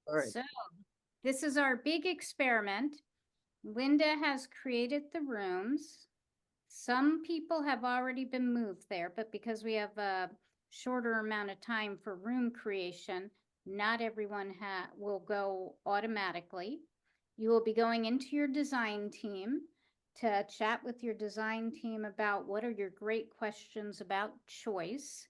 All right. So this is our big experiment. Lynda has created the rooms. Some people have already been moved there, but because we have a shorter amount of time for room creation, not everyone will go automatically. You will be going into your design team to chat with your design team about what are your great questions about choice.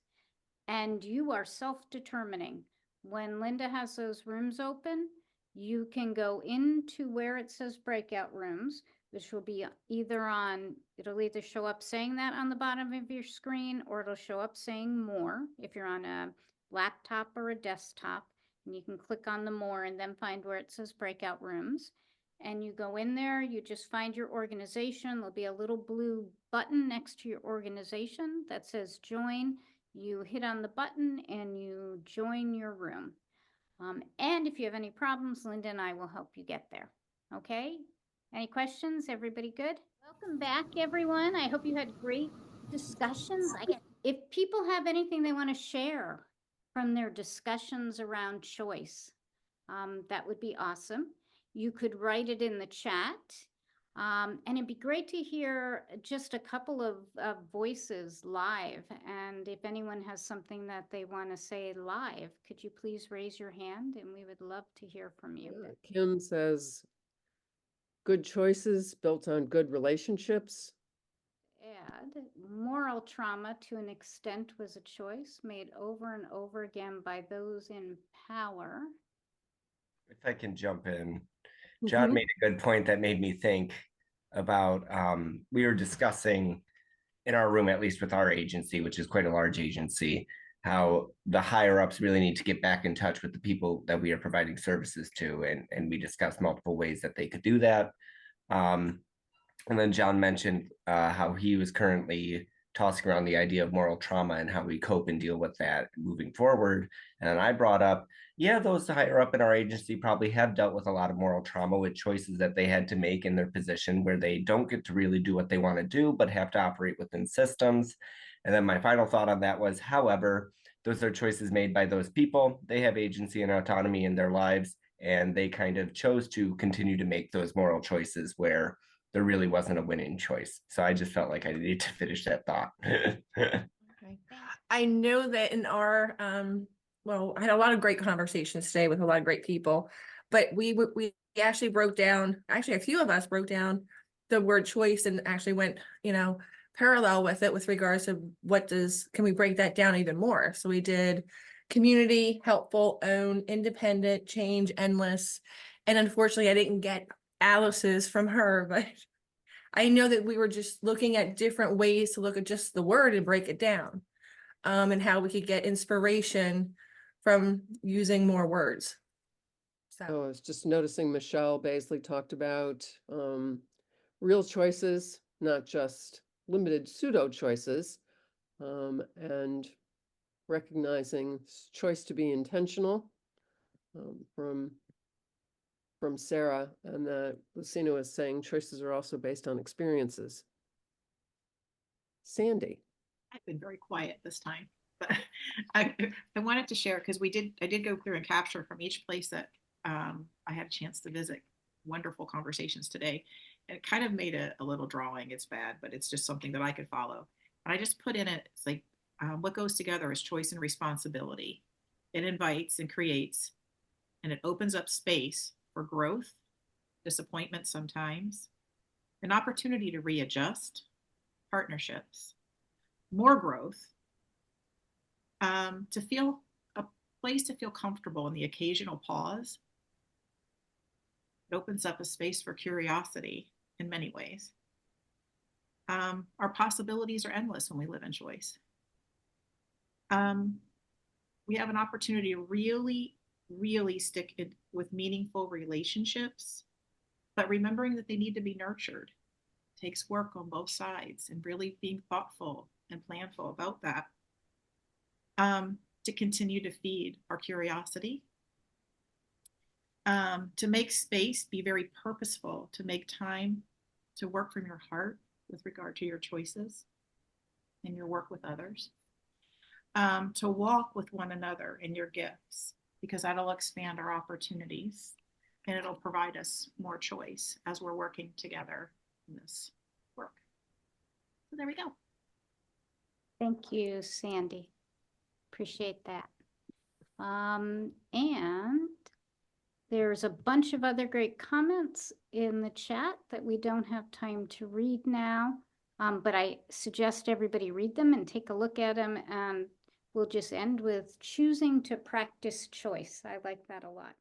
And you are self-determining. When Lynda has those rooms open, you can go into where it says breakout rooms, which will be it'll either show up saying that on the bottom of your screen, or it'll show up saying more if you're on a laptop or a desktop. And you can click on the more and then find where it says breakout rooms. And you go in there, you just find your organization. There'll be a little blue button next to your organization that says join. You hit on the button and you join your room. And if you have any problems, Lynda and I will help you get there. Okay? Any questions? Everybody good? Welcome back, everyone. I hope you had great discussions. If people have anything they want to share from their discussions around choice, that would be awesome. You could write it in the chat. And it'd be great to hear just a couple of voices live. And if anyone has something that they want to say live, could you please raise your hand? And we would love to hear from you. Kim says, good choices built on good relationships. Add, moral trauma to an extent was a choice made over and over again by those in power. If I can jump in, John made a good point that made me think about, we were discussing in our room, at least with our agency, which is quite a large agency, how the higher ups really need to get back in touch with the people that we are providing services to. And we discussed multiple ways that they could do that. And then John mentioned how he was currently tossing around the idea of moral trauma and how we cope and deal with that moving forward. And I brought up, yeah, those higher up in our agency probably have dealt with a lot of moral trauma with choices that they had to make in their position where they don't get to really do what they want to do, but have to operate within systems. And then my final thought on that was, however, those are choices made by those people. They have agency and autonomy in their lives, and they kind of chose to continue to make those moral choices where there really wasn't a winning choice. So I just felt like I needed to finish that thought. Okay. I know that in our, well, I had a lot of great conversations today with a lot of great people, but we actually broke down, actually a few of us broke down the word choice and actually went, parallel with it with regards to can we break that down even more? So we did community, helpful, own, independent, change, endless. And unfortunately I didn't get Alice's from her, but I know that we were just looking at different ways to look at just the word and break it down, and how we could get inspiration from using more words. So I was just noticing Michelle Baisley talked about real choices, not just limited pseudo choices, and recognizing choice to be intentional from Sarah, and that Lucina was saying choices are also based on experiences. Sandy. I've been very quiet this time, but I wanted to share because I did go through and capture from each place that I had a chance to visit. Wonderful conversations today. And it kind of made a little drawing. It's bad, but it's just something that I could follow. And I just put in it, it's like what goes together is choice and responsibility. It invites and creates, and it opens up space for growth, disappointment sometimes, an opportunity to readjust, partnerships, more growth, to feel a place to feel comfortable in the occasional pause. It opens up a space for curiosity in many ways. Our possibilities are endless when we live in choice. We have an opportunity to really stick it with meaningful relationships, but remembering that they need to be nurtured. It takes work on both sides and really being thoughtful and planful about that, to continue to feed our curiosity, to make space, be very purposeful, to make time to work from your heart with regard to your choices and your work with others, to walk with one another in your gifts, because that'll expand our opportunities and it'll provide us more choice as we're working together in this work. So there we go. Thank you, Sandy. Appreciate that. And there's a bunch of other great comments in the chat that we don't have time to read now. But I suggest everybody read them and take a look at them, and we'll just end with choosing to practice choice. I like that a lot.